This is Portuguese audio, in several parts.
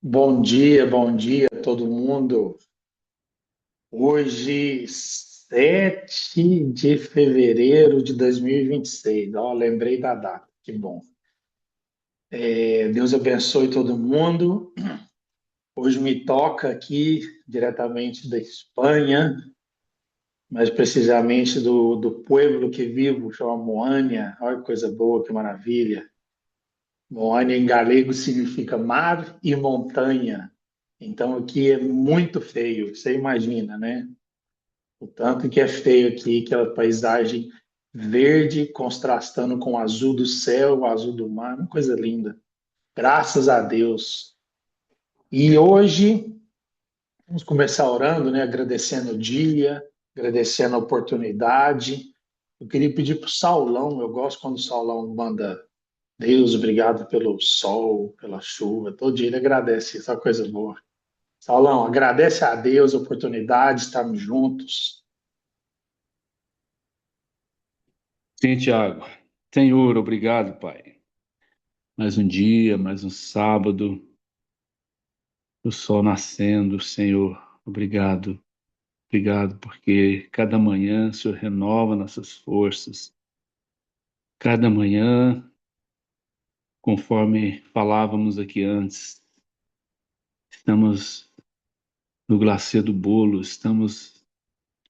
Bom dia a todo mundo. Hoje, 7 de fevereiro de 2026. Ó, lembrei da data, que bom. Deus abençoe todo mundo. Hoje me toca aqui, diretamente da Espanha, mais precisamente do pueblo que vivo, chama Moânia. Olha que coisa boa, que maravilha. Moânia em galego significa mar e montanha. Então aqui é muito feio, você imagina, né? O tanto que é feio aqui, aquela paisagem verde contrastando com o azul do céu, o azul do mar, uma coisa linda. Graças a Deus. E hoje vamos começar orando, né? Agradecendo o dia, agradecendo a oportunidade. Eu queria pedir para o Saulão, eu gosto quando o Saulão manda Deus, obrigado pelo sol, pela chuva. Todo dia ele agradece, essa coisa boa. Saulão, agradece a Deus a oportunidade de estarmos juntos. Sim, Tiago. Senhor, obrigado, Pai. Mais um dia, mais um sábado, o sol nascendo, Senhor. Obrigado. Obrigado porque cada manhã o Senhor renova nossas forças. Cada manhã, conforme falávamos aqui antes, estamos no glacê do bolo, estamos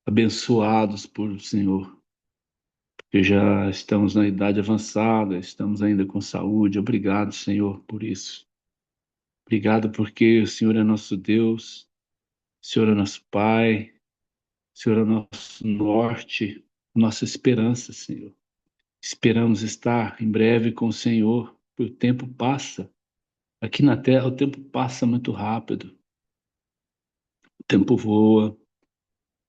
abençoados por o Senhor, porque já estamos na idade avançada, estamos ainda com saúde. Obrigado, Senhor, por isso. Obrigado porque o Senhor é nosso Deus, o Senhor é nosso Pai, o Senhor é nosso norte, nossa esperança, Senhor. Esperamos estar em breve com o Senhor, porque o tempo passa. Aqui na terra o tempo passa muito rápido, o tempo voa,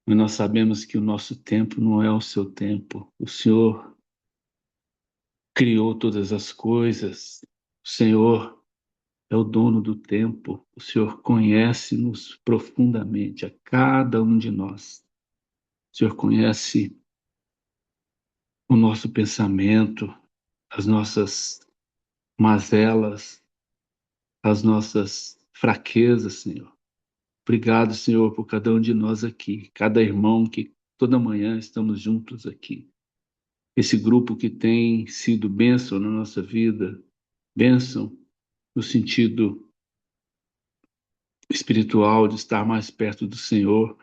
mas nós sabemos que o nosso tempo não é o seu tempo. O Senhor criou todas as coisas, o Senhor é o dono do tempo, o Senhor conhece-nos profundamente, a cada um de nós. O Senhor conhece o nosso pensamento, as nossas mazelas, as nossas fraquezas, Senhor. Obrigado, Senhor, por cada um de nós aqui, cada irmão que toda manhã estamos juntos aqui. Esse grupo que tem sido bênção na nossa vida, bênção no sentido espiritual de estar mais perto do Senhor.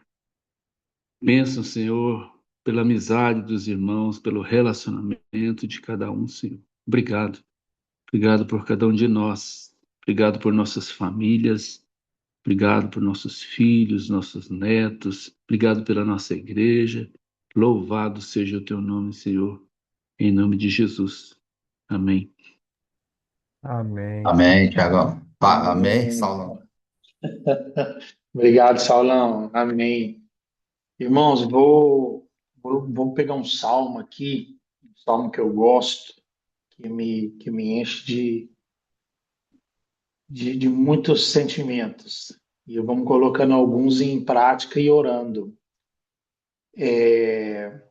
Bênção, Senhor, pela amizade dos irmãos, pelo relacionamento de cada um, Senhor. Obrigado. Obrigado por cada um de nós. Obrigado por nossas famílias. Obrigado por nossos filhos, nossos netos. Obrigado pela nossa igreja. Louvado seja o teu nome, Senhor. Em nome de Jesus. Amém. Amém. Amém, Tiagão. Amém, Amém. Saulão. Obrigado, Saulão. Amém. Irmãos, vou pegar um salmo aqui, um salmo que eu gosto, que me enche de muitos sentimentos. E vamos colocando alguns em prática e orando. E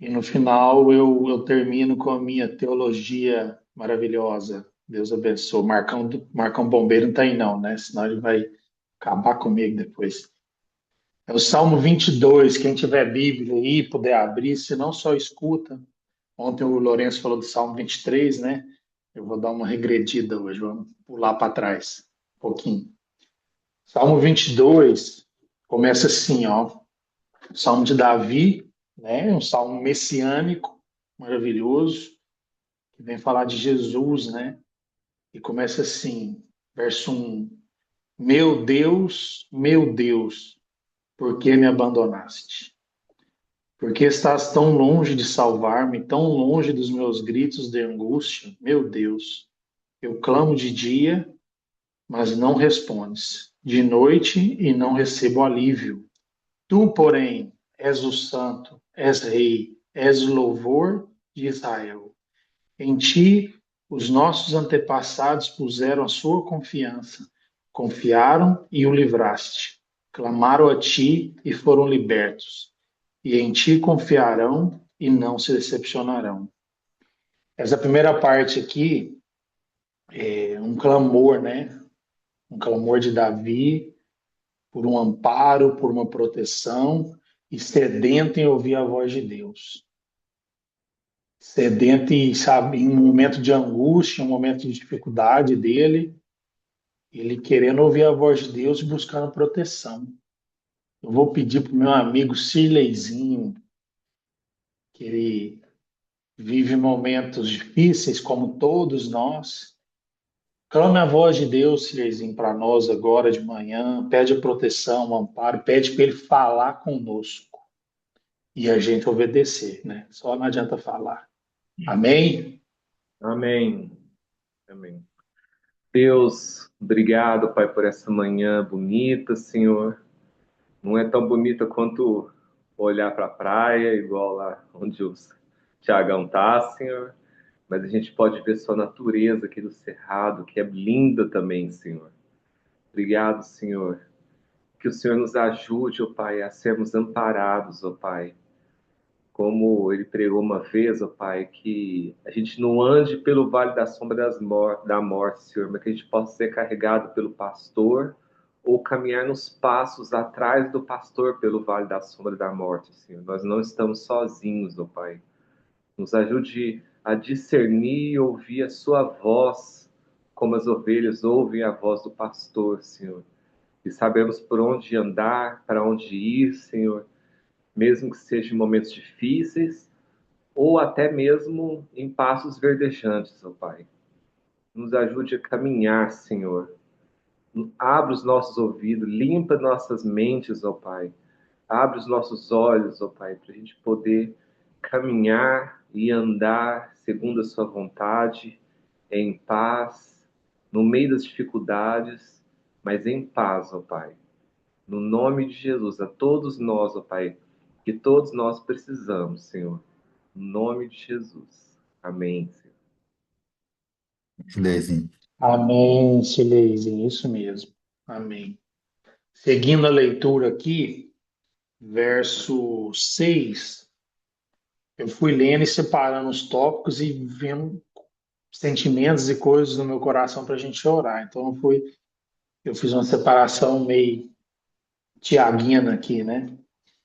no final eu termino com a minha teologia maravilhosa. Deus abençoe. Marcão Bombeiro não está aí não, né? Senão ele vai acabar comigo depois. É o Salmo 22. Quem tiver Bíblia aí, puder abrir, se não só escuta. Ontem o Lourenço falou do Salmo 23, né? Eu vou dar uma regredida hoje, vamos pular para trás um pouquinho. Salmo 22 começa assim, ó. Salmo de Davi, né? Um salmo messiânico, maravilhoso, que vem falar de Jesus, né? E começa assim, verso 1. Meu Deus, por que me abandonaste? Por que estás tão longe de salvar-me, tão longe dos meus gritos de angústia? Meu Deus, eu clamo de dia, mas não respondes, de noite e não recebo alívio. Tu, porém, és o santo, és rei, és o louvor de Israel. Em ti, os nossos antepassados puseram a sua confiança, confiaram e o livraste. Clamaram a ti e foram libertos. E em ti confiarão e não se decepcionarão. Essa primeira parte aqui é um clamor, né? um clamor de Davi por um amparo, por uma proteção e sedento em ouvir a voz de Deus. Sedento e, sabe, em um momento de angústia, um momento de dificuldade dele, ele querendo ouvir a voz de Deus e buscando proteção. Eu vou pedir para o meu amigo Cirleizinho, que ele vive momentos difíceis, como todos nós. Clame a voz de Deus, Cirleizinho, para nós agora de manhã. Pede a proteção, o amparo, pede para ele falar conosco e a gente obedecer, né? Só não adianta falar. Amém? Amém. Amém. Deus, obrigado, Pai, por essa manhã bonita, Senhor. Não é tão bonita quanto olhar para a praia, igual lá onde o Tiagão tá, Senhor. Mas a gente pode ver sua natureza aqui do Cerrado, que é linda também, Senhor. Obrigado, Senhor. Que o Senhor nos ajude, ó Pai, a sermos amparados, ó Pai. Como ele pregou uma vez, ó Pai, que a gente não ande pelo vale da sombra da morte, Senhor, mas que a gente possa ser carregado pelo pastor ou caminhar nos passos atrás do pastor pelo vale da sombra da morte, Senhor. Nós não estamos sozinhos, ó Pai. Nos ajude a discernir e ouvir a sua voz, como as ovelhas ouvem a voz do pastor, Senhor. E sabemos por onde andar, para onde ir, Senhor, mesmo que sejam em momentos difíceis ou até mesmo em passos verdejantes, ó Pai. Nos ajude a caminhar, Senhor. Abre os nossos ouvidos, limpa nossas mentes, ó Pai. Abre os nossos olhos, ó Pai, para a gente poder caminhar e andar segundo a sua vontade, em paz, no meio das dificuldades, mas em paz, ó Pai. No nome de Jesus, a todos nós, ó Pai, que todos nós precisamos, Senhor. No nome de Jesus. Amém, Senhor. Leizinho. Amém, Cirleizinho, isso mesmo. Amém. Seguindo a leitura aqui, verso 6, eu fui lendo e separando os tópicos e vendo sentimentos e coisas no meu coração para a gente orar. Então eu fiz uma separação meio tiaguina aqui, né?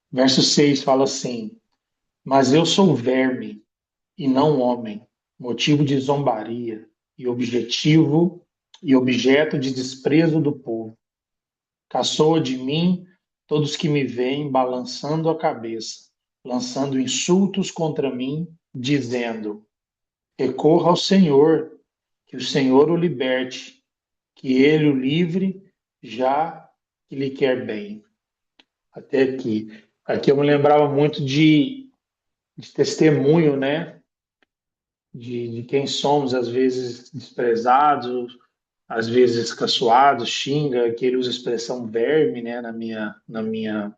Verso 6 fala assim: Mas eu sou verme e não homem, motivo de zombaria e objetivo e objeto de desprezo do povo. Caçoa de mim todos que me veem balançando a cabeça, lançando insultos contra mim, dizendo: Recorra ao Senhor, que o Senhor o liberte, que ele o livre, já que lhe quer bem. Até aqui. Aqui eu me lembrava muito de testemunho, né? De quem somos, às vezes desprezados, às vezes caçoados, xinga, que ele usa a expressão verme, né? Na minha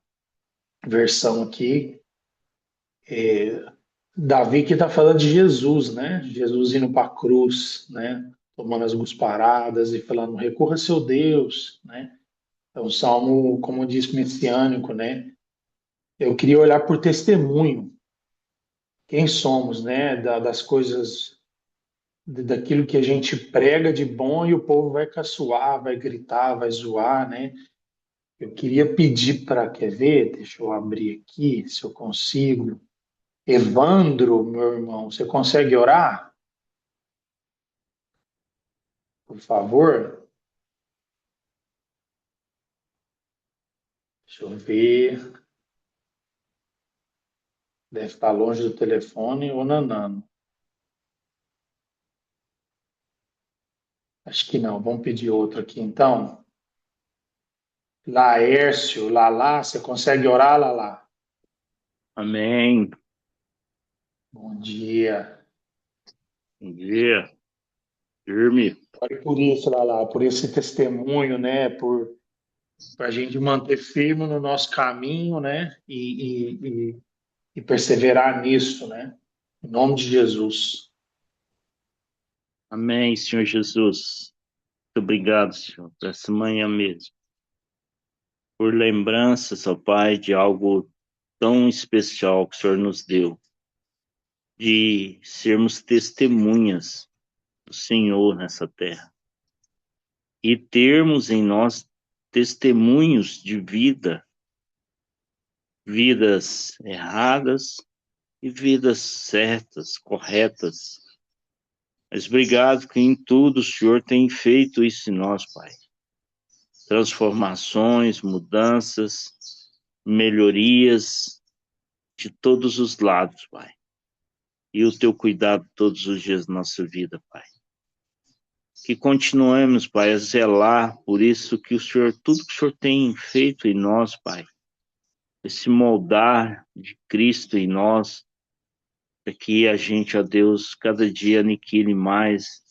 versão aqui. Davi que está falando de Jesus, né? Jesus indo para a cruz, né? Tomando as gusparadas e falando, recorra a seu Deus, né? É um salmo, como diz, messiânico, né? Eu queria olhar por testemunho, quem somos, né? Das coisas, daquilo que a gente prega de bom e o povo vai caçoar, vai gritar, vai zoar, né? Eu queria pedir para, quer ver? Deixa eu abrir aqui, se eu consigo. Evandro, meu irmão, você consegue orar, por favor? Deixa eu ver. Deve estar longe do telefone ou nanando. Acho que não. Vamos pedir outro aqui, então. Laércio, Lalá, você consegue orar, Lalá? Amém. Bom dia. Bom dia. Firme. Ore por isso, Lalá, por esse testemunho, né? Por a gente manter firme no nosso caminho, né? E perseverar nisso, né? Em nome de Jesus. Amém, Senhor Jesus. Muito obrigado, Senhor, por essa manhã mesmo. Por lembranças, ó Pai, de algo tão especial que o Senhor nos deu. De sermos testemunhas do Senhor nessa terra. e termos em nós testemunhos de vidas erradas e vidas certas, corretas. Mas obrigado que em tudo o Senhor tem feito isso em nós, Pai. Transformações, mudanças, melhorias de todos os lados, Pai. E o teu cuidado todos os dias da nossa vida, Pai. Que continuemos, Pai, a zelar por isso que o Senhor, tudo que o Senhor tem feito em nós, Pai, esse moldar de Cristo em nós, para que a gente, ó Deus, cada dia aniquile mais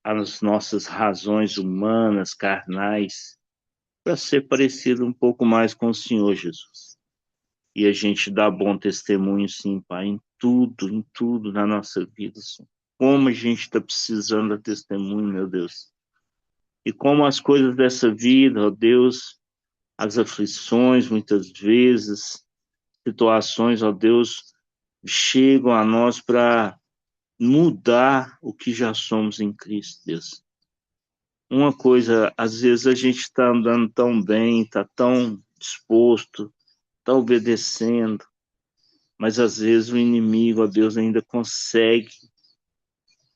as nossas razões humanas, carnais, para ser parecido um pouco mais com o Senhor Jesus. E a gente dá bom testemunho, sim, Pai, em tudo na nossa vida, Senhor. Como a gente está precisando de testemunho, meu Deus. E como as coisas dessa vida, ó Deus, as aflições, muitas vezes, situações, ó Deus, chegam a nós para mudar o que já somos em Cristo, Deus. Uma coisa, às vezes a gente está andando tão bem, está tão disposto, está obedecendo, mas às vezes o inimigo, ó Deus, ainda consegue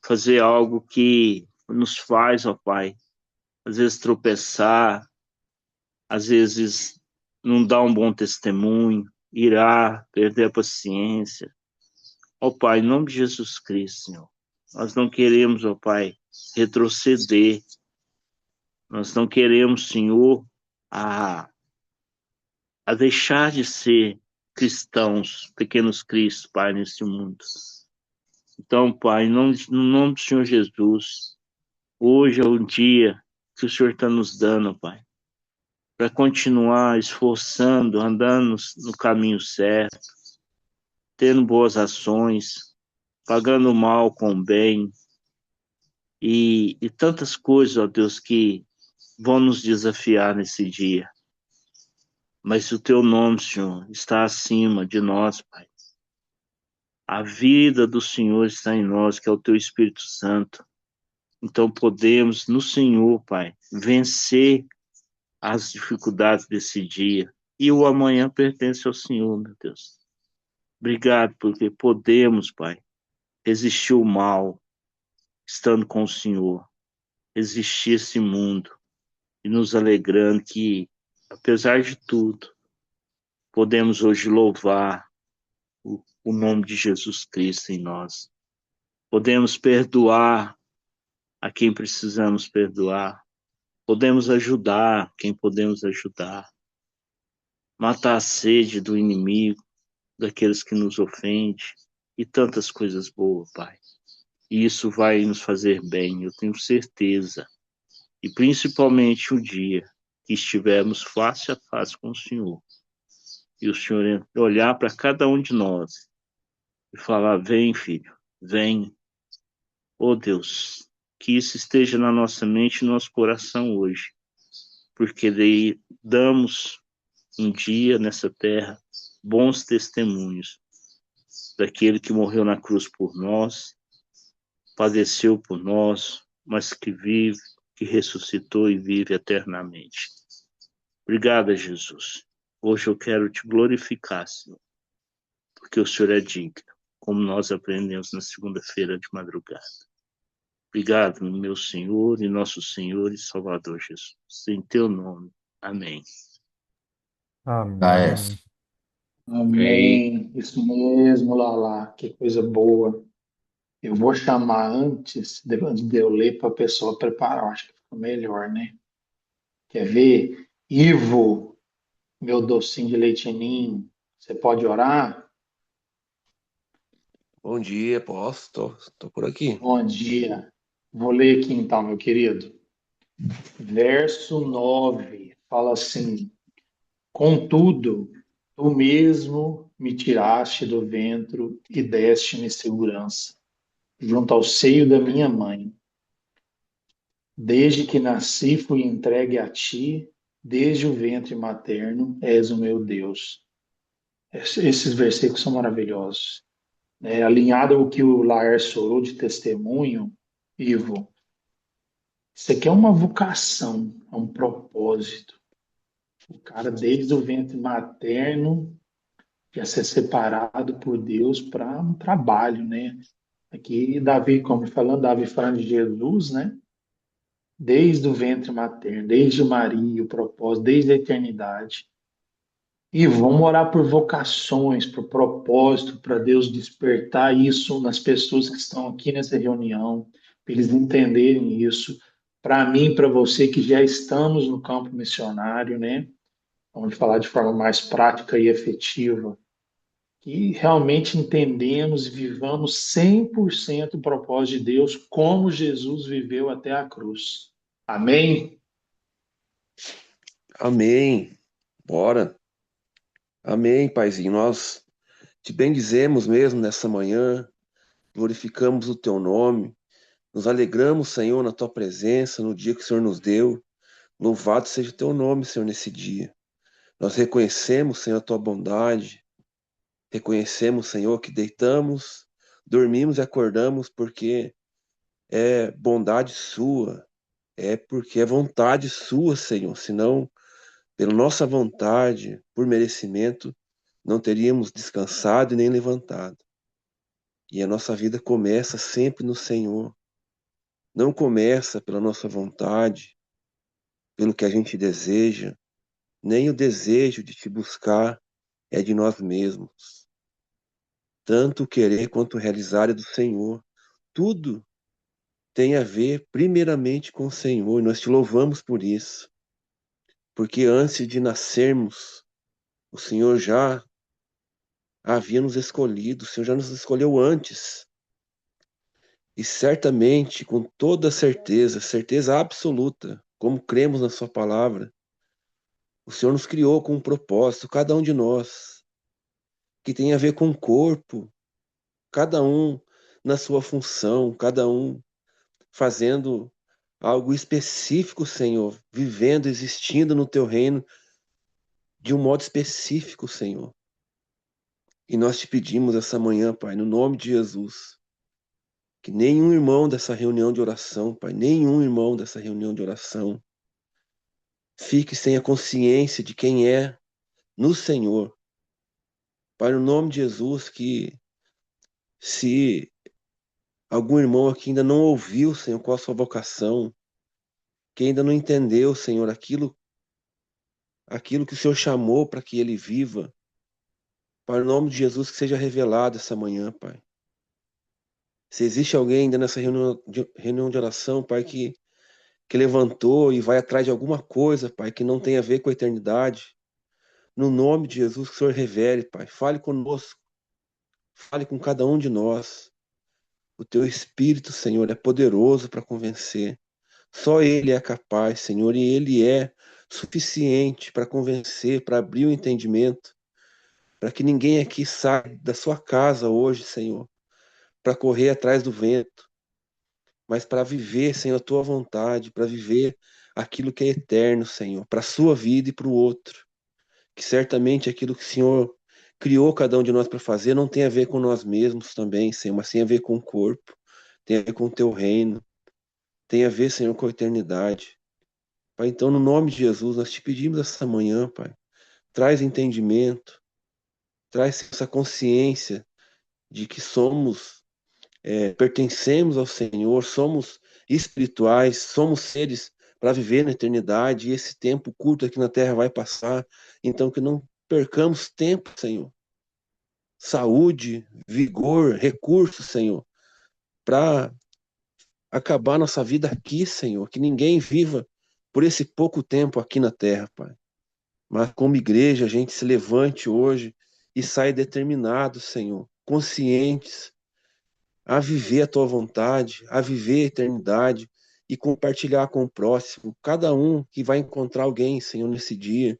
fazer algo que nos faz, ó Pai, às vezes tropeçar, às vezes não dar um bom testemunho, irá, perder a paciência. Ó Pai, em nome de Jesus Cristo, Senhor, nós não queremos, ó Pai, retroceder. Nós não queremos, Senhor, a deixar de ser cristãos, pequenos cristos, Pai, nesse mundo. Então, Pai, no nome do Senhor Jesus, hoje é o dia que o Senhor está nos dando, Pai, para continuar esforçando, andando no caminho certo, tendo boas ações, pagando o mal com o bem, e tantas coisas, ó Deus, que vão nos desafiar nesse dia. Mas o teu nome, Senhor, está acima de nós, Pai. A vida do Senhor está em nós, que é o teu Espírito Santo. Então podemos, no Senhor, Pai, vencer as dificuldades desse dia. E o amanhã pertence ao Senhor, meu Deus. Obrigado, porque podemos, Pai, resistir o mal, estando com o Senhor. Resistir esse mundo e nos alegrando que, apesar de tudo, podemos hoje louvar o nome de Jesus Cristo em nós. Podemos perdoar a quem precisamos perdoar. Podemos ajudar quem podemos ajudar. Matar a sede do inimigo, daqueles que nos ofendem e tantas coisas boas, Pai. E isso vai nos fazer bem, eu tenho certeza. E principalmente o dia que estivermos face a face com o Senhor. E o Senhor olhar para cada um de nós e falar: vem, filho, vem. Oh Deus, que isso esteja na nossa mente e no nosso coração hoje, porque daí damos um dia nessa terra bons testemunhos daquele que morreu na cruz por nós, padeceu por nós, mas que vive, que ressuscitou e vive eternamente. Obrigado, Jesus. Hoje eu quero te glorificar, Senhor, porque o Senhor é digno, como nós aprendemos na segunda-feira de madrugada. Obrigado, meu Senhor e nosso Senhor e Salvador Jesus. Em teu nome. Amém. Laércio. Amém. Isso mesmo, Lala. Que coisa boa. Eu vou chamar antes de eu ler para a pessoa preparar. Eu acho que fica melhor, né? Quer ver? Ivo, meu docinho de leite ninho, você pode orar? Bom dia, posso? Tô por aqui. Bom dia. Vou ler aqui então, meu querido. Verso 9 fala assim: Contudo, tu mesmo me tiraste do ventre e deste-me segurança, junto ao seio da minha mãe. Desde que nasci, fui entregue a ti, desde o ventre materno, és o meu Deus. Esses versículos são maravilhosos. Alinhado ao que o Laércio orou de testemunho, Ivo, Isso aqui é uma vocação, é um propósito. O cara, desde o ventre materno, quer ser separado por Deus para um trabalho, né? Aqui, Davi, como falando, Davi falando de Jesus, né? Desde o ventre materno, desde Maria, o propósito, desde a eternidade. E vamos orar por vocações, por propósito, para Deus despertar isso nas pessoas que estão aqui nessa reunião, para eles entenderem isso. Para mim, para você que já estamos no campo missionário, né? Vamos falar de forma mais prática e efetiva, que realmente entendemos e vivamos 100% o propósito de Deus, como Jesus viveu até a cruz. Amém? Amém. Bora. Amém, Paizinho. Nós te bendizemos mesmo nessa manhã, glorificamos o teu nome, nos alegramos, Senhor, na tua presença, no dia que o Senhor nos deu. Louvado seja o teu nome, Senhor, nesse dia. Nós reconhecemos, Senhor, a tua bondade, reconhecemos, Senhor, que deitamos, dormimos e acordamos porque é bondade sua, é porque é vontade sua, Senhor, senão, pela nossa vontade, por merecimento, não teríamos descansado e nem levantado. E a nossa vida começa sempre no Senhor. Não começa pela nossa vontade, pelo que a gente deseja, nem o desejo de te buscar é de nós mesmos. Tanto o querer quanto o realizar é do Senhor. Tudo tem a ver primeiramente com o Senhor, e nós te louvamos por isso. Porque antes de nascermos, o Senhor já havia nos escolhido, o Senhor já nos escolheu antes. E certamente, com toda certeza, certeza absoluta, como cremos na Sua palavra, o Senhor nos criou com um propósito, cada um de nós, que tem a ver com o corpo, cada um na sua função, cada um fazendo algo específico, Senhor, vivendo, existindo no Teu reino de um modo específico, Senhor. E nós te pedimos essa manhã, Pai, no nome de Jesus, que nenhum irmão dessa reunião de oração, Pai, nenhum irmão dessa reunião de oração fique sem a consciência de quem é no Senhor. Pai, no nome de Jesus, que se algum irmão aqui ainda não ouviu, Senhor, qual a sua vocação, que ainda não entendeu, Senhor, aquilo que o Senhor chamou para que ele viva, Pai, no nome de Jesus, que seja revelado essa manhã, Pai. Se existe alguém ainda nessa reunião de oração, Pai, que levantou e vai atrás de alguma coisa, Pai, que não tem a ver com a eternidade, no nome de Jesus, que o Senhor revele, Pai. Fale conosco, fale com cada um de nós. O Teu Espírito, Senhor, é poderoso para convencer. Só Ele é capaz, Senhor, e Ele é suficiente para convencer, para abrir o entendimento, para que ninguém aqui saia da sua casa hoje, Senhor, para correr atrás do vento, mas para viver, Senhor, a tua vontade, para viver aquilo que é eterno, Senhor, para a sua vida e para o outro. Que certamente aquilo que o Senhor criou cada um de nós para fazer não tem a ver com nós mesmos também, Senhor, mas tem a ver com o corpo, tem a ver com o teu reino, tem a ver, Senhor, com a eternidade. Pai, então, no nome de Jesus, nós te pedimos essa manhã, Pai, traz entendimento, traz essa consciência de que pertencemos ao Senhor, somos espirituais, somos seres para viver na eternidade, e esse tempo curto aqui na terra vai passar, então que não percamos tempo, Senhor. Saúde, vigor, recursos, Senhor, para acabar nossa vida aqui, Senhor, que ninguém viva por esse pouco tempo aqui na terra, Pai. Mas como igreja, a gente se levante hoje e saia determinado, Senhor, conscientes a viver a tua vontade, a viver a eternidade e compartilhar com o próximo. Cada um que vai encontrar alguém, Senhor, nesse dia,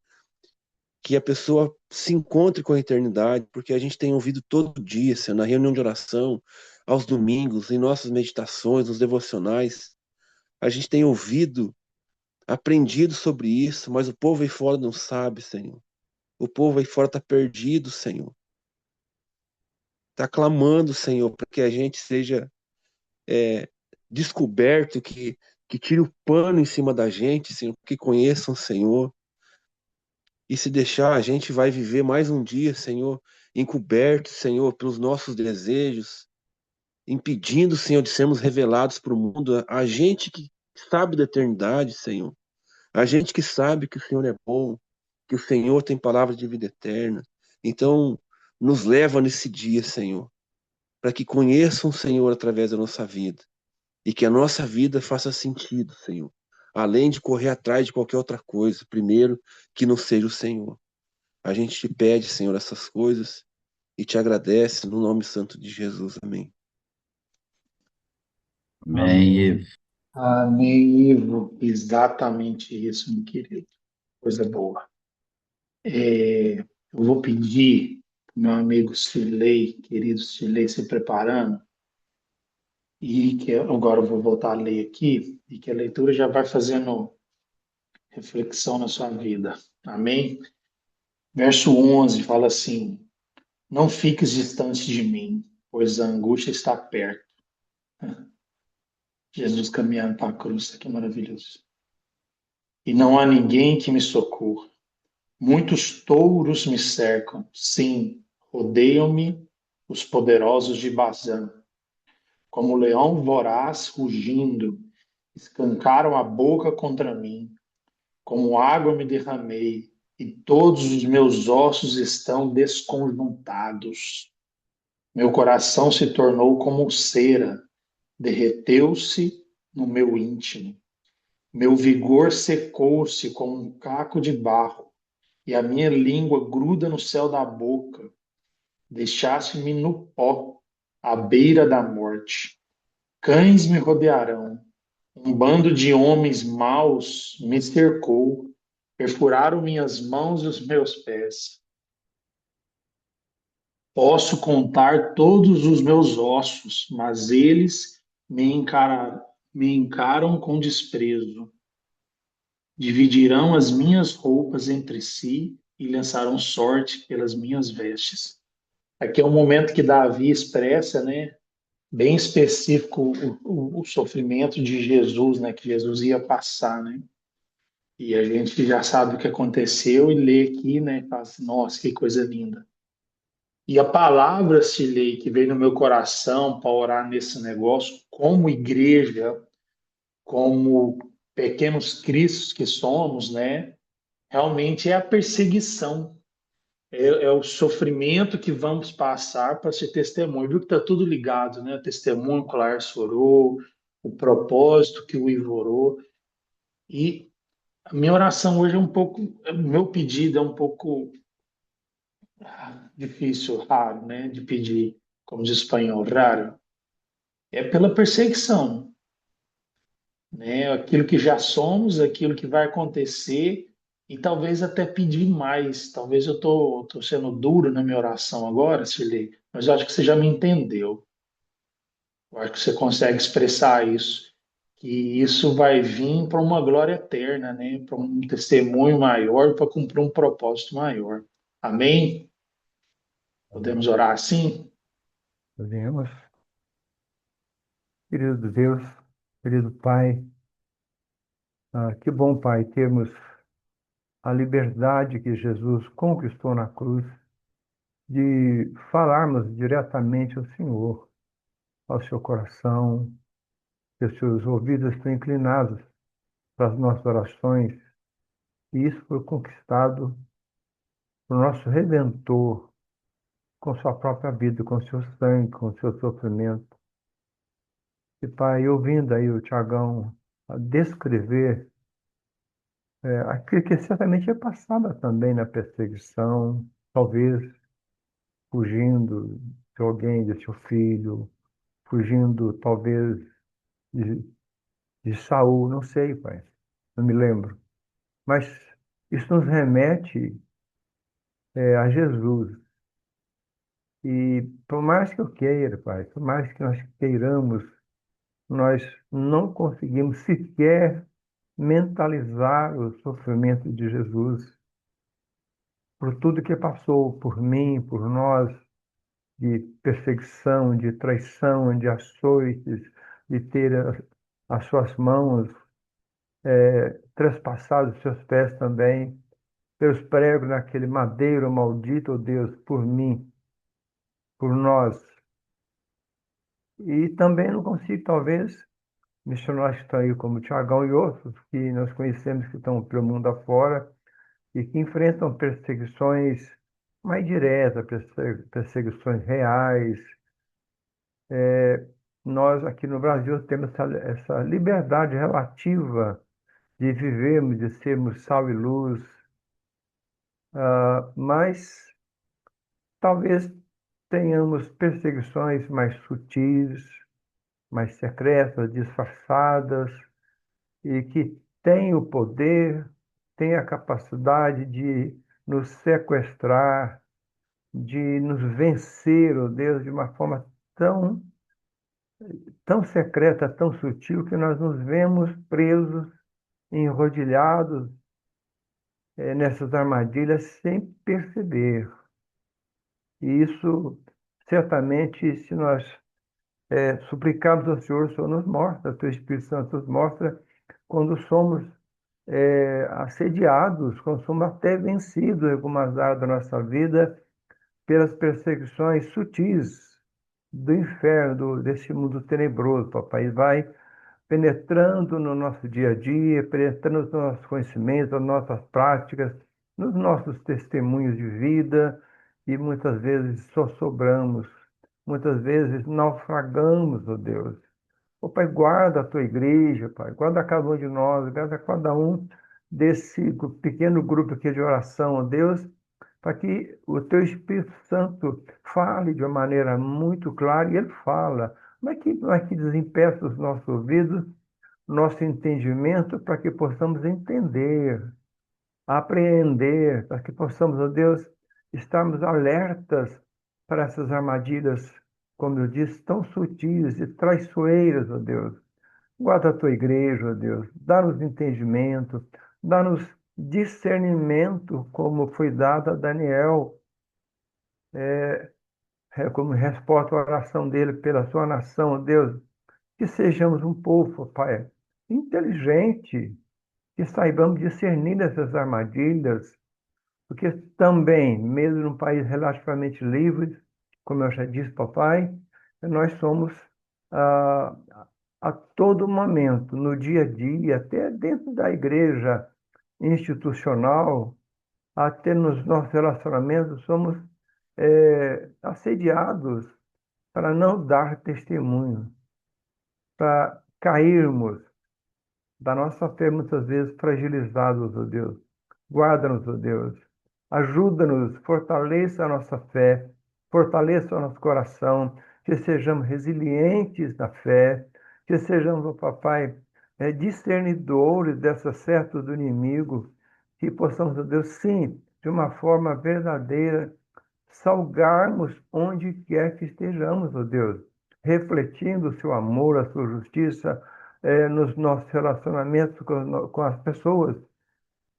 que a pessoa se encontre com a eternidade, porque a gente tem ouvido todo dia, Senhor, na reunião de oração, aos domingos, em nossas meditações, nos devocionais, a gente tem ouvido, aprendido sobre isso, mas o povo aí fora não sabe, Senhor. O povo aí fora está perdido, Senhor. Está clamando, Senhor, para que a gente seja descoberto, que que tire o pano em cima da gente, Senhor, que conheçam o Senhor. E se deixar, a gente vai viver mais um dia, Senhor, encoberto, Senhor, pelos nossos desejos, impedindo, Senhor, de sermos revelados para o mundo. A gente que sabe da eternidade, Senhor. A gente que sabe que o Senhor é bom, que o Senhor tem palavras de vida eterna. Então, nos leva nesse dia, Senhor, para que conheçam o Senhor através da nossa vida e que a nossa vida faça sentido, Senhor. Além de correr atrás de qualquer outra coisa, primeiro, que não seja o Senhor. A gente te pede, Senhor, essas coisas e te agradece no nome santo de Jesus. Amém. Amém, Ivo. Amém, Ivo. Exatamente isso, meu querido. Coisa boa. Eu vou pedir para o meu amigo Silei, querido Silei, se preparando, e que agora eu vou voltar a ler aqui, e que a leitura já vai fazendo reflexão na sua vida. Amém? Verso 11 fala assim: Não fiques distante de mim, pois a angústia está perto. Jesus caminhando para a cruz, isso aqui é maravilhoso. E não há ninguém que me socorra. Muitos touros me cercam, sim, rodeiam-me os poderosos de Bazã. Como leão voraz rugindo, escancaram a boca contra mim. Como água me derramei, e todos os meus ossos estão desconjuntados. Meu coração se tornou como cera, derreteu-se no meu íntimo. Meu vigor secou-se como um caco de barro, e a minha língua gruda no céu da boca. Deixaste-me no pó, à beira da morte. Cães me rodearão. Um bando de homens maus me cercou. Perfuraram minhas mãos e os meus pés. Posso contar todos os meus ossos, mas eles me encaram com desprezo. Dividirão as minhas roupas entre si e lançarão sorte pelas minhas vestes. Aqui é um momento que Davi expressa, né, bem específico o sofrimento de Jesus, né, que Jesus ia passar, né? E a gente já sabe o que aconteceu e lê aqui, né, e fala assim, nossa, que coisa linda. E a palavra, Silei, que veio no meu coração para orar nesse negócio, como igreja, como pequenos cristos que somos, né? Realmente é a perseguição, é o sofrimento que vamos passar para ser testemunho. Viu que está tudo ligado, né? O testemunho que o Lars orou, o propósito que o Ivo orou. E a minha oração hoje é um pouco, o meu pedido é um pouco difícil, raro, né? De pedir, como diz o espanhol, raro. É pela perseguição, né? Aquilo que já somos, aquilo que vai acontecer e talvez até pedir mais. Talvez eu tô sendo duro na minha oração agora, Silei, mas eu acho que você já me entendeu. Eu acho que você consegue expressar isso, que isso vai vir para uma glória eterna, né? Para um testemunho maior, para cumprir um propósito maior. Amém? Podemos Amém. orar assim? Podemos. Querido Deus, querido Pai, que bom, Pai, termos a liberdade que Jesus conquistou na cruz de falarmos diretamente ao Senhor, ao seu coração, que os seus ouvidos estão inclinados para as nossas orações, e isso foi conquistado por nosso Redentor, com sua própria vida, com seu sangue, com seu sofrimento. E, Pai, ouvindo aí o Tiagão descrever aquilo que certamente é passada também na perseguição, talvez fugindo de alguém, de seu filho, fugindo talvez de, de Saul, não sei, Pai, não me lembro. Mas isso nos remete a Jesus. E por mais que eu queira, Pai, por mais que nós queiramos, nós não conseguimos sequer mentalizar o sofrimento de Jesus por tudo que passou por mim, por nós, de perseguição, de traição, de açoites, de ter as suas mãos, trespassados os seus pés também, pelos pregos naquele madeiro maldito, ó Deus, por mim, por nós. E também não consigo, talvez, missionários que estão aí, como Tiagão e outros, que nós conhecemos que estão pelo mundo afora e que enfrentam perseguições mais diretas, perseguições reais. Nós, aqui no Brasil, temos essa liberdade relativa de vivermos, de sermos sal e luz, mas talvez tenhamos perseguições mais sutis, mais secretas, disfarçadas, e que têm o poder, têm a capacidade de nos sequestrar, de nos vencer, ó Deus, de uma forma tão secreta, tão sutil, que nós nos vemos presos, enrodilhados, nessas armadilhas sem perceber. E isso, certamente, se nós suplicarmos ao Senhor, o Senhor nos mostra, o Teu Espírito Santo nos mostra quando somos assediados, quando somos até vencidos em algumas áreas da nossa vida pelas perseguições sutis do inferno, desse mundo tenebroso, papai. Vai penetrando no nosso dia a dia, penetrando nos nossos conhecimentos, nas nossas práticas, nos nossos testemunhos de vida, e muitas vezes só sobramos, muitas vezes naufragamos, ó Deus. Ô Pai, guarda a tua igreja, Pai, guarda cada um de nós, guarda cada um desse pequeno grupo aqui de oração, ó Deus, para que o teu Espírito Santo fale de uma maneira muito clara, e ele fala, mas que desempeça os nossos ouvidos, nosso entendimento, para que possamos entender, apreender, para que possamos, ó Deus, estarmos alertas para essas armadilhas, como eu disse, tão sutis e traiçoeiras, ó Deus. Guarda a tua igreja, ó Deus, dá-nos entendimento, dá-nos discernimento, como foi dado a Daniel, como resposta à oração dele pela sua nação, ó Deus, que sejamos um povo, Pai, inteligente, que saibamos discernir essas armadilhas, porque também, mesmo num país relativamente livre, como eu já disse, papai, nós somos ah, a todo momento, no dia a dia, até dentro da igreja institucional, até nos nossos relacionamentos, somos assediados para não dar testemunho, para cairmos da nossa fé, muitas vezes fragilizados, ó Deus. Guarda-nos, ó Deus. Ajuda-nos, fortaleça a nossa fé, fortaleça o nosso coração, que sejamos resilientes na fé, que sejamos, ó Papai, discernidores dessas setas do inimigo, que possamos, ó Deus, sim, de uma forma verdadeira, salgarmos onde quer que estejamos, ó Deus, refletindo o seu amor, a sua justiça, nos nossos relacionamentos com as pessoas,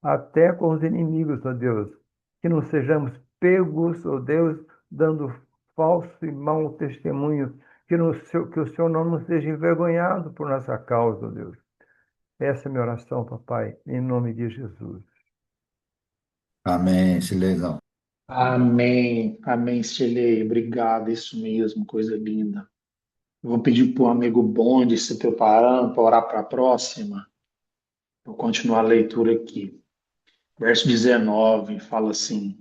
até com os inimigos, ó Deus. Que não sejamos pegos, ó Deus, dando falso e mau testemunho, que o seu nome não seja envergonhado por nossa causa, ó Deus. Essa é a minha oração, papai, em nome de Jesus. Amém, Silezão. Amém, amém, Stilei. Obrigado, isso mesmo, coisa linda. Eu vou pedir para o amigo Bonde se preparando para orar para a próxima. Vou continuar a leitura aqui. Verso 19 fala assim: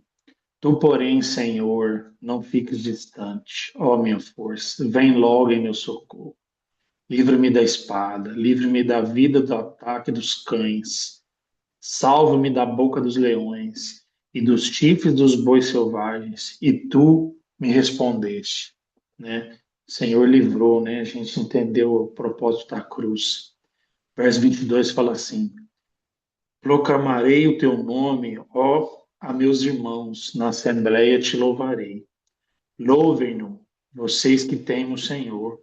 Tu, porém, Senhor, não fiques distante, ó minha força, vem logo em meu socorro. Livra-me da espada, livre-me da vida do ataque dos cães, salva-me da boca dos leões e dos chifres dos bois selvagens, e tu me respondeste, né? O Senhor livrou, né? A gente entendeu o propósito da cruz. Verso 22 fala assim: Proclamarei o teu nome, ó, a meus irmãos, na assembleia te louvarei. Louvem-no, vocês que temem o Senhor.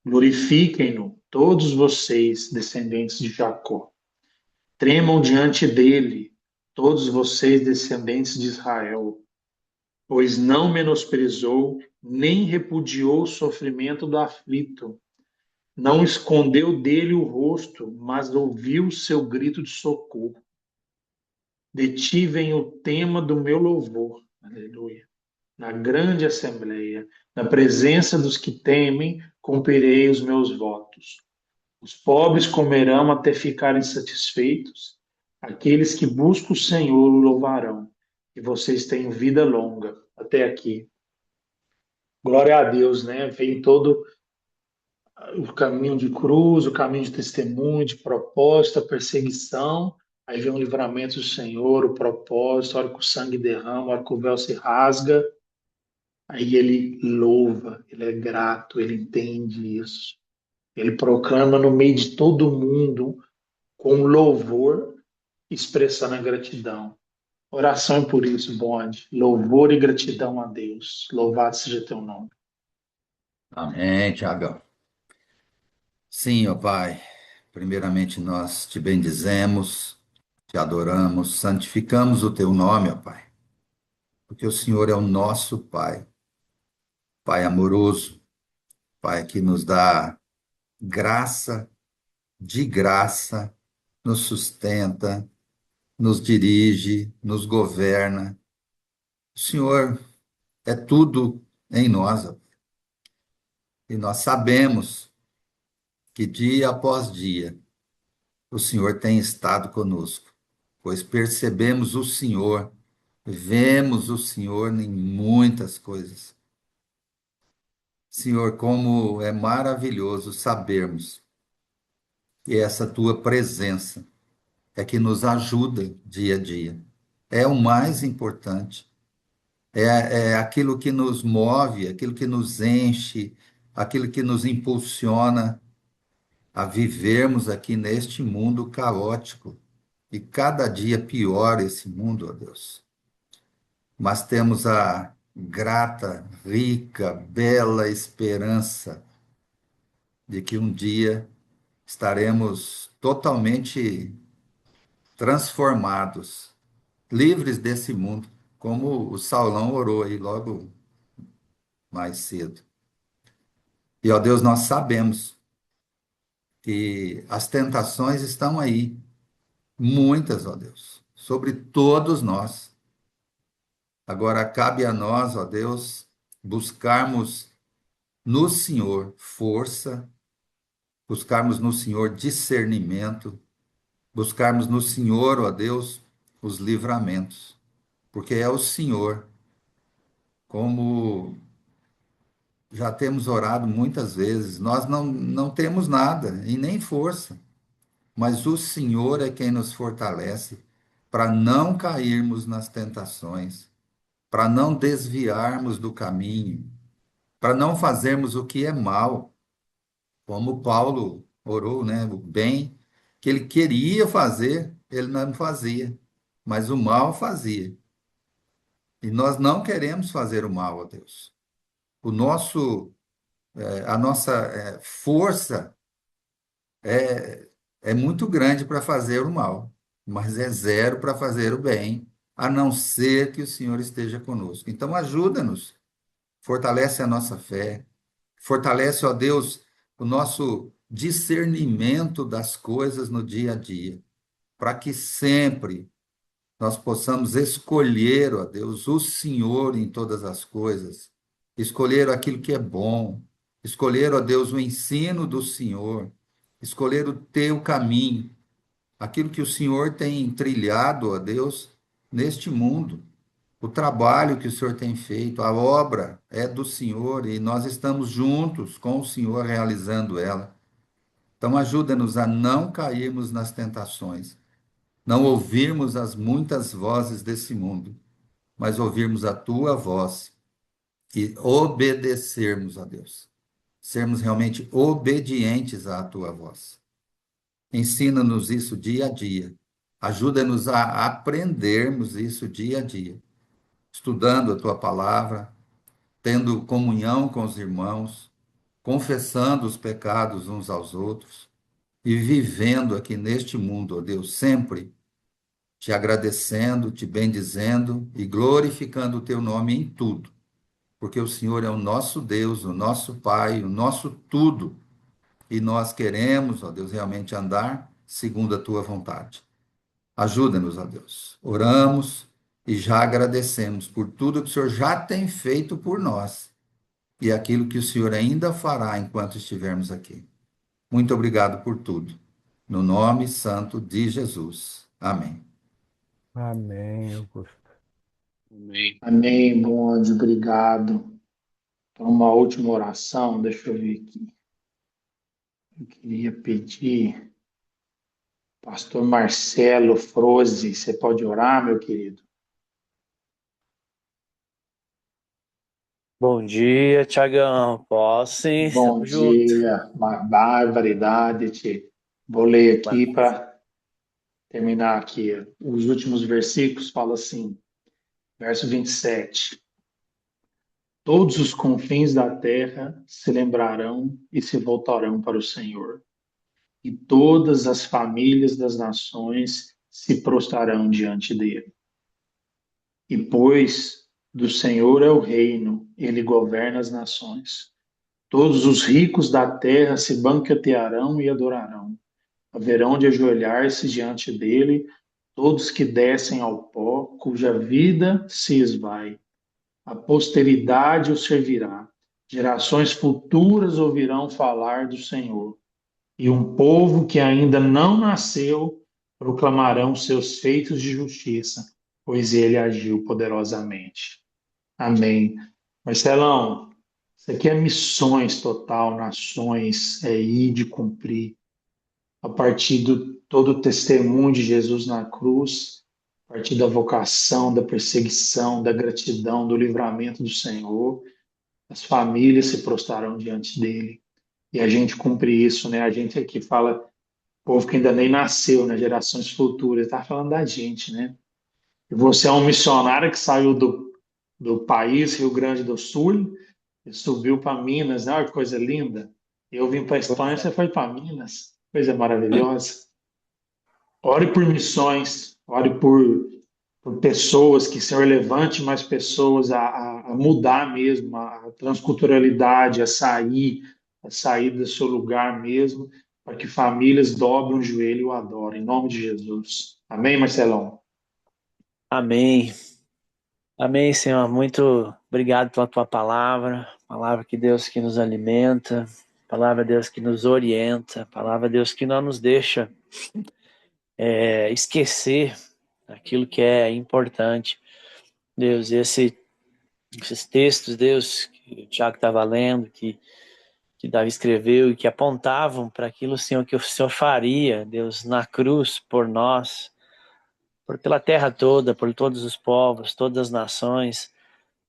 Glorifiquem-no, todos vocês, descendentes de Jacó. Tremam diante dele, todos vocês, descendentes de Israel, pois não menosprezou, nem repudiou o sofrimento do aflito, Não escondeu dele o rosto, mas ouviu seu grito de socorro. Detivem o tema do meu louvor. Aleluia. Na grande assembleia, na presença dos que temem, cumprirei os meus votos. Os pobres comerão até ficarem satisfeitos. Aqueles que buscam o Senhor o louvarão. E vocês tenham vida longa. Até aqui. Glória a Deus, né? Vem todo o caminho de cruz, o caminho de testemunho, de propósito, a perseguição. Aí vem o livramento do Senhor, o propósito, a hora que o sangue derrama, a hora que o véu se rasga. Aí ele louva, ele é grato, ele entende isso. Ele proclama no meio de todo mundo com louvor, expressando a gratidão. Oração é por isso, bonde. Louvor e gratidão a Deus. Louvado seja teu nome. Amém, Tiagão. Sim, ó Pai, primeiramente nós te bendizemos, te adoramos, santificamos o teu nome, ó Pai, porque o Senhor é o nosso Pai, Pai amoroso, Pai que nos dá graça, de graça, nos sustenta, nos dirige, nos governa. O Senhor é tudo em nós, ó. E nós sabemos que dia após dia o Senhor tem estado conosco, pois percebemos o Senhor, vemos o Senhor em muitas coisas. Senhor, como é maravilhoso sabermos que essa tua presença é que nos ajuda dia a dia. É o mais importante. É aquilo que nos move, aquilo que nos enche, aquilo que nos impulsiona a vivermos aqui neste mundo caótico. E cada dia pior esse mundo, ó Deus. Mas temos a grata, rica, bela esperança de que um dia estaremos totalmente transformados, livres desse mundo, como o Saulão orou aí logo mais cedo. E, ó Deus, nós sabemos que as tentações estão aí, muitas, ó Deus, sobre todos nós. Agora cabe a nós, ó Deus, buscarmos no Senhor força, buscarmos no Senhor discernimento, buscarmos no Senhor, ó Deus, os livramentos, porque é o Senhor, como já temos orado muitas vezes, nós não temos nada e nem força, mas o Senhor é quem nos fortalece para não cairmos nas tentações, para não desviarmos do caminho, para não fazermos o que é mal, como Paulo orou, né? O bem que ele queria fazer, ele não fazia, mas o mal fazia. E nós não queremos fazer o mal a Deus. A nossa força é muito grande para fazer o mal, mas é zero para fazer o bem, a não ser que o Senhor esteja conosco. Então ajuda-nos, fortalece a nossa fé, fortalece, ó Deus, o nosso discernimento das coisas no dia a dia, para que sempre nós possamos escolher, ó Deus, o Senhor em todas as coisas, escolher aquilo que é bom, escolher, ó Deus, o ensino do Senhor, escolher o teu caminho, aquilo que o Senhor tem trilhado, ó Deus, neste mundo. O trabalho que o Senhor tem feito, a obra é do Senhor e nós estamos juntos com o Senhor realizando ela. Então, ajuda-nos a não cairmos nas tentações, não ouvirmos as muitas vozes desse mundo, mas ouvirmos a tua voz e obedecermos a Deus. Sermos realmente obedientes à tua voz. Ensina-nos isso dia a dia. Ajuda-nos a aprendermos isso dia a dia, estudando a tua palavra, tendo comunhão com os irmãos, confessando os pecados uns aos outros e vivendo aqui neste mundo, ó Deus, sempre te agradecendo, te bendizendo e glorificando o teu nome em tudo, porque o Senhor é o nosso Deus, o nosso Pai, o nosso tudo, e nós queremos, ó Deus, realmente andar segundo a tua vontade. Ajuda-nos, ó Deus. Oramos e já agradecemos por tudo que o Senhor já tem feito por nós e aquilo que o Senhor ainda fará enquanto estivermos aqui. Muito obrigado por tudo. No nome santo de Jesus. Amém. Amém, Augusto. Amém. Amém, bom anjo, obrigado. Então, uma última oração, deixa eu ver aqui. Eu queria pedir, pastor Marcelo Froze, você pode orar, meu querido? Bom dia, Tiagão. Posso sim, Bom tamo junto. dia, uma barbaridade, tio. Vou ler aqui para terminar aqui. Os últimos versículos falam assim, verso 27. Todos os confins da terra se lembrarão e se voltarão para o Senhor, e todas as famílias das nações se prostrarão diante dele. E pois do Senhor é o reino, ele governa as nações. Todos os ricos da terra se banquetearão e adorarão. Haverão de ajoelhar-se diante dele todos que descem ao pó, cuja vida se esvai. A posteridade o servirá. Gerações futuras ouvirão falar do Senhor. E um povo que ainda não nasceu proclamarão seus feitos de justiça, pois ele agiu poderosamente. Amém. Marcelão, isso aqui é missões total, nações, é ir de cumprir. A partir do todo o testemunho de Jesus na cruz, a partir da vocação, da perseguição, da gratidão, do livramento do Senhor, as famílias se prostrarão diante dele. E a gente cumpre isso, né? A gente aqui fala, povo que ainda nem nasceu, né? Gerações futuras, está falando da gente, né? E você é um missionário que saiu do país, Rio Grande do Sul, e subiu para Minas, né? Olha que coisa linda. Eu vim para a Espanha, você foi para Minas. Coisa maravilhosa. Ore por missões, ore por pessoas, que o Senhor levante mais pessoas a mudar mesmo, a transculturalidade, a sair do seu lugar mesmo, para que famílias dobrem o joelho e o adorem, em nome de Jesus. Amém, Marcelão? Amém. Amém, Senhor. Muito obrigado pela tua palavra. Palavra que Deus que nos alimenta. Palavra Deus que nos orienta. Palavra Deus que não nos deixa esquecer aquilo que é importante. Deus, esses textos, Deus, que o Tiago estava lendo, que Davi escreveu e que apontavam para aquilo, Senhor, que o Senhor faria, Deus, na cruz por nós, pela terra toda, por todos os povos, todas as nações.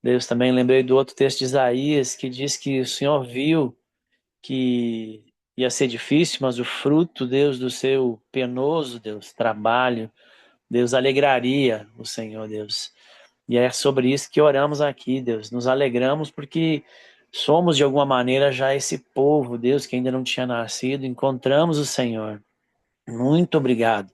Deus, também lembrei do outro texto de Isaías, que diz que o Senhor viu que ia ser difícil, mas o fruto, Deus, do seu penoso, Deus, trabalho, Deus, alegraria o Senhor, Deus. E é sobre isso que oramos aqui, Deus. Nos alegramos porque somos, de alguma maneira, já esse povo, Deus, que ainda não tinha nascido. Encontramos o Senhor. Muito obrigado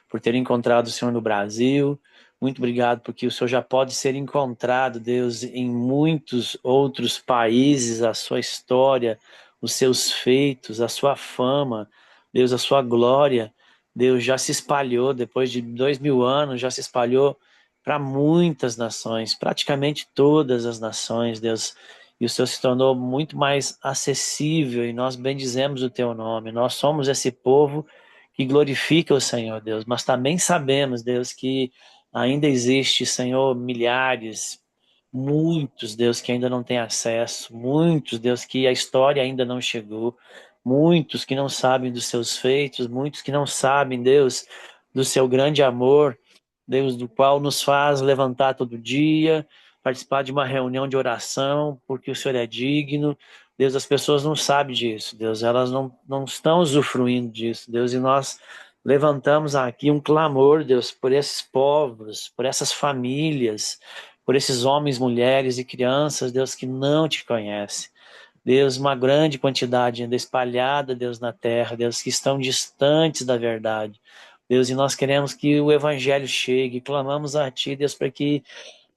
por ter encontrado o Senhor no Brasil. Muito obrigado porque o Senhor já pode ser encontrado, Deus, em muitos outros países. A sua história, os seus feitos, a sua fama, Deus, a sua glória, Deus, já se espalhou, depois de 2000 anos, já se espalhou para muitas nações, praticamente todas as nações, Deus. E o Senhor se tornou muito mais acessível e nós bendizemos o teu nome. Nós somos esse povo que glorifica o Senhor, Deus, mas também sabemos, Deus, que ainda existe, Senhor, milhares, muitos, Deus, que ainda não têm acesso, muitos, Deus, que a história ainda não chegou, muitos que não sabem dos seus feitos, muitos que não sabem, Deus, do seu grande amor, Deus, do qual nos faz levantar todo dia, participar de uma reunião de oração, porque o Senhor é digno. Deus, as pessoas não sabem disso, Deus, elas não estão usufruindo disso, Deus, e nós levantamos aqui um clamor, Deus, por esses povos, por essas famílias, por esses homens, mulheres e crianças, Deus, que não te conhecem. Deus, uma grande quantidade ainda espalhada, Deus, na terra, Deus, que estão distantes da verdade. Deus, e nós queremos que o evangelho chegue, clamamos a Ti, Deus, para que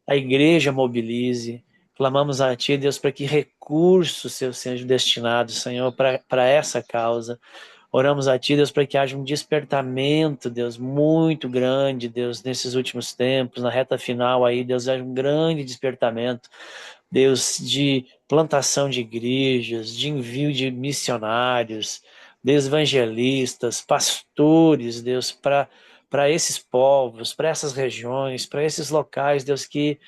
a igreja mobilize, Clamamos a Ti, Deus, para que recursos sejam destinados, Senhor, para essa causa. Oramos a Ti, Deus, para que haja um despertamento, Deus, muito grande, Deus, nesses últimos tempos, na reta final aí, Deus, haja um grande despertamento, Deus, de plantação de igrejas, de envio de missionários, Deus, evangelistas, pastores, Deus, para esses povos, para essas regiões, para esses locais, Deus, que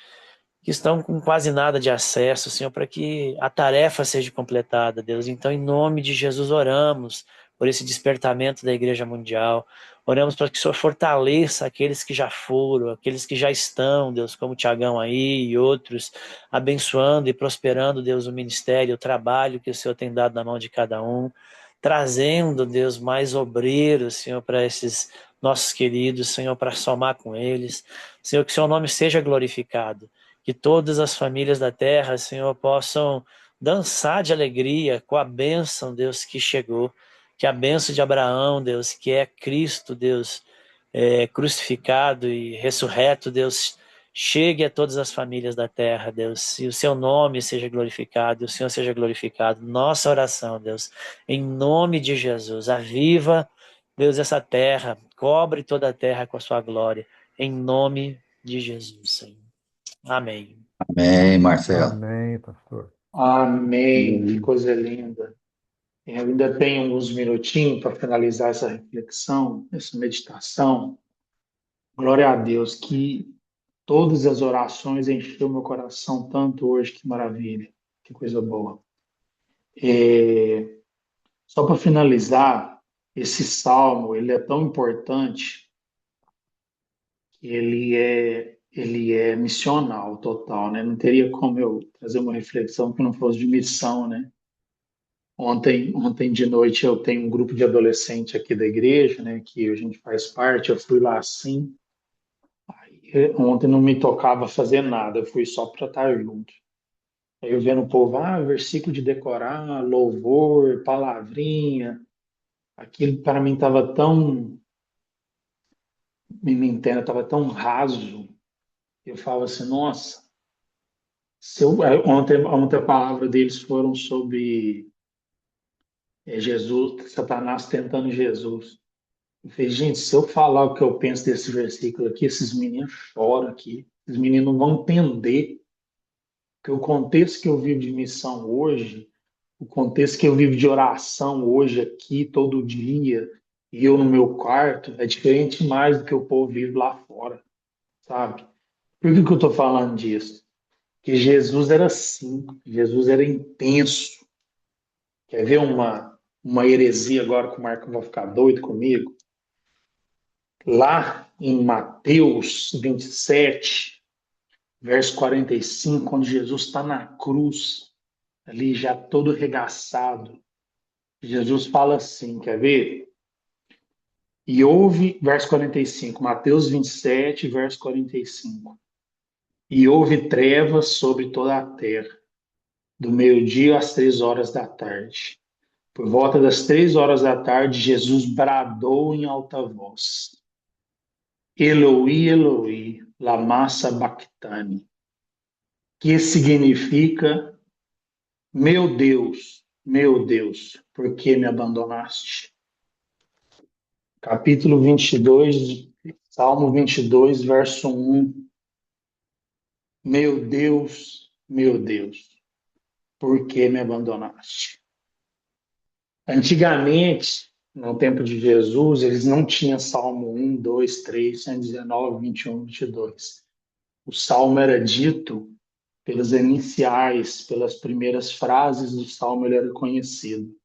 estão com quase nada de acesso, Senhor, para que a tarefa seja completada, Deus. Então, em nome de Jesus, oramos por esse despertamento da Igreja Mundial. Oramos para que o Senhor fortaleça aqueles que já foram, aqueles que já estão, Deus, como o Tiagão aí e outros, abençoando e prosperando, Deus, o ministério, o trabalho que o Senhor tem dado na mão de cada um, trazendo, Deus, mais obreiros, Senhor, para esses nossos queridos, Senhor, para somar com eles. Senhor, que o Seu nome seja glorificado. Que todas as famílias da terra, Senhor, possam dançar de alegria com a bênção, Deus, que chegou. Que a bênção de Abraão, Deus, que é Cristo, Deus, crucificado e ressurreto, Deus, chegue a todas as famílias da terra, Deus. E o Seu nome seja glorificado, e o Senhor seja glorificado. Nossa oração, Deus, em nome de Jesus. Aviva, Deus, essa terra. Cobre toda a terra com a Sua glória. Em nome de Jesus, Senhor. Amém. Amém, Marcelo. Amém, pastor. Amém. Que coisa linda. Eu ainda tenho alguns minutinhos para finalizar essa reflexão, essa meditação. Glória a Deus, que todas as orações encheu meu coração tanto hoje, que maravilha, que coisa boa. Só para finalizar, esse salmo, ele é tão importante que ele é missional total, né? Não teria como eu trazer uma reflexão que não fosse de missão, né? Ontem de noite eu tenho um grupo de adolescente aqui da igreja, né, que a gente faz parte, eu fui lá assim. Ontem não me tocava fazer nada, eu fui só para estar junto. Aí eu vendo o povo, versículo de decorar, louvor, palavrinha, aquilo para mim estava tão, me entenda, estava tão raso. Eu falo assim, nossa, ontem a palavra deles foram sobre Jesus, Satanás tentando Jesus. Eu falei, gente, se eu falar o que eu penso desse versículo aqui, esses meninos choram aqui, esses meninos não vão entender que o contexto que eu vivo de missão hoje, o contexto que eu vivo de oração hoje aqui, todo dia, e eu no meu quarto, é diferente mais do que o povo vive lá fora, sabe? Por que eu estou falando disso? Porque Jesus era assim, Jesus era intenso. Quer ver uma heresia agora que o Marco vai ficar doido comigo? Lá em Mateus 27, verso 45, quando Jesus está na cruz, ali já todo regaçado, Jesus fala assim, quer ver? E houve, verso 45, Mateus 27, verso 45. E houve trevas sobre toda a terra, do meio-dia às 3 horas da tarde. Por volta das 3 horas da tarde, Jesus bradou em alta voz: Eloi, Eloi, lama sabachthani, que significa, meu Deus, por que me abandonaste? Capítulo 22, Salmo 22, verso 1. Meu Deus, por que me abandonaste? Antigamente, no tempo de Jesus, eles não tinham Salmo 1, 2, 3, 119, 21, 22. O Salmo era dito pelas iniciais, pelas primeiras frases do Salmo, ele era conhecido.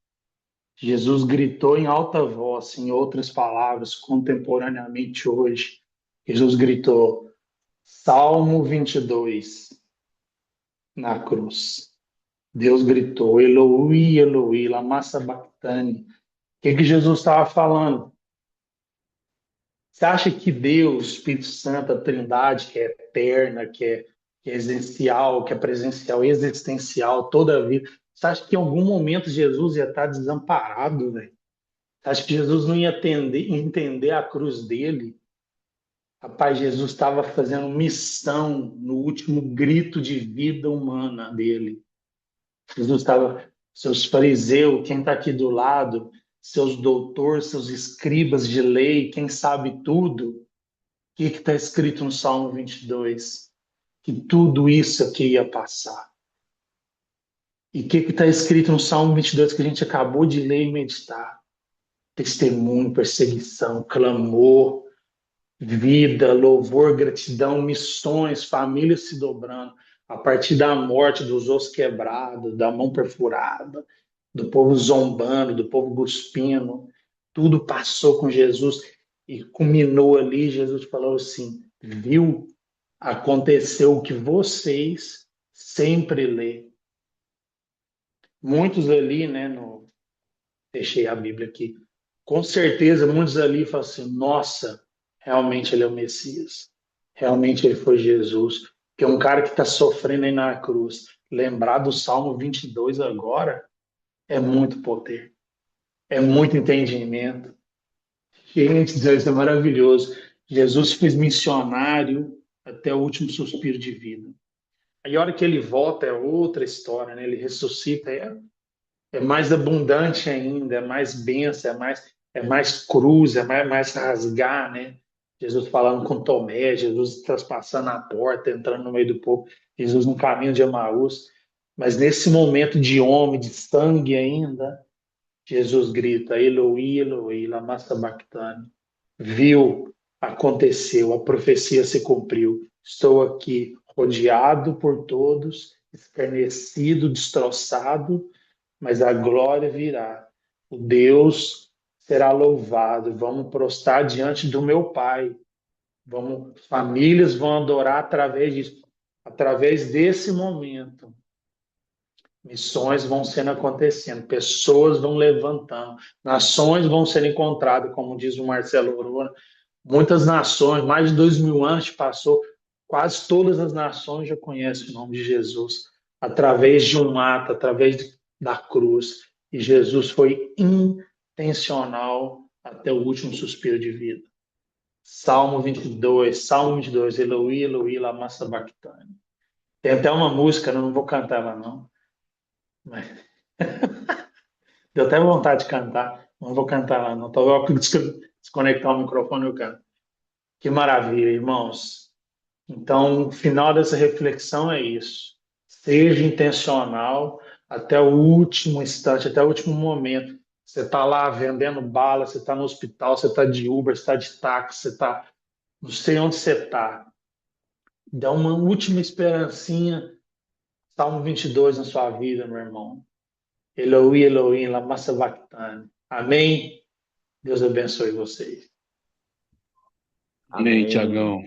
Jesus gritou em alta voz, em outras palavras, contemporaneamente hoje. Jesus gritou, Salmo 22, na cruz. Deus gritou, Eloi, Eloi, lama sabachthani. O que Jesus estava falando? Você acha que Deus, Espírito Santo, a Trindade, que é eterna, que é essencial, que é presencial, existencial, toda a vida, você acha que em algum momento Jesus ia estar desamparado, velho? Você acha que Jesus não ia entender a cruz dele? Rapaz, Jesus estava fazendo missão no último grito de vida humana dele. Jesus estava, seus fariseus, quem está aqui do lado, seus doutores, seus escribas de lei, quem sabe tudo, o que está escrito no Salmo 22? Que tudo isso aqui ia passar. E o que está escrito no Salmo 22 que a gente acabou de ler e meditar? Testemunho, perseguição, clamor, vida, louvor, gratidão, missões, famílias se dobrando, a partir da morte, dos ossos quebrados, da mão perfurada, do povo zombando, do povo cuspindo, tudo passou com Jesus e culminou ali. Jesus falou assim: viu? Aconteceu o que vocês sempre lê. Muitos ali, né, deixei a Bíblia aqui, com certeza muitos ali falam assim: nossa, realmente ele é o Messias, realmente ele foi Jesus, que é um cara que está sofrendo aí na cruz. Lembrar do Salmo 22 agora é muito poder, é muito entendimento. Gente, Deus é maravilhoso. Jesus foi missionário até o último suspiro de vida. Aí a hora que ele volta é outra história, né? Ele ressuscita, é mais abundante ainda, é mais bênção, é mais cruz, é mais rasgar, né? Jesus falando com Tomé, Jesus traspassando a porta, entrando no meio do povo, Jesus no caminho de Emaús. Mas nesse momento de homem, de sangue ainda, Jesus grita: Eloi, Eloi, lama sabachthani. Viu, aconteceu, a profecia se cumpriu. Estou aqui rodeado por todos, escarnecido, destroçado, mas a glória virá. O Deus será louvado. Vamos prostrar diante do meu Pai. Famílias vão adorar através disso, através desse momento. Missões vão sendo acontecendo, pessoas vão levantando, nações vão sendo encontradas, como diz o Marcelo Aurora. Muitas nações, mais de 2000 anos passou, quase todas as nações já conhecem o nome de Jesus, através de um ato, através da cruz. E Jesus foi intencional até o último suspiro de vida. Salmo 22, Eloi, Eloi, lama sabachthani. Tem até uma música, não vou cantar ela não, mas deu até vontade de cantar, não vou cantar lá não. Talvez eu desconectar o microfone eu canto. Que maravilha, irmãos. Então, o final dessa reflexão é isso. Seja intencional até o último instante, até o último momento. Você está lá vendendo bala, você está no hospital, você está de Uber, você está de táxi, você está... Não sei onde você está. Dá uma última esperancinha. Salmo 22 na sua vida, meu irmão. Eloi, Elohim, lama sabachthani. Amém? Deus abençoe vocês. Amém, Amém. Tiagão.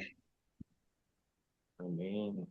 Amém.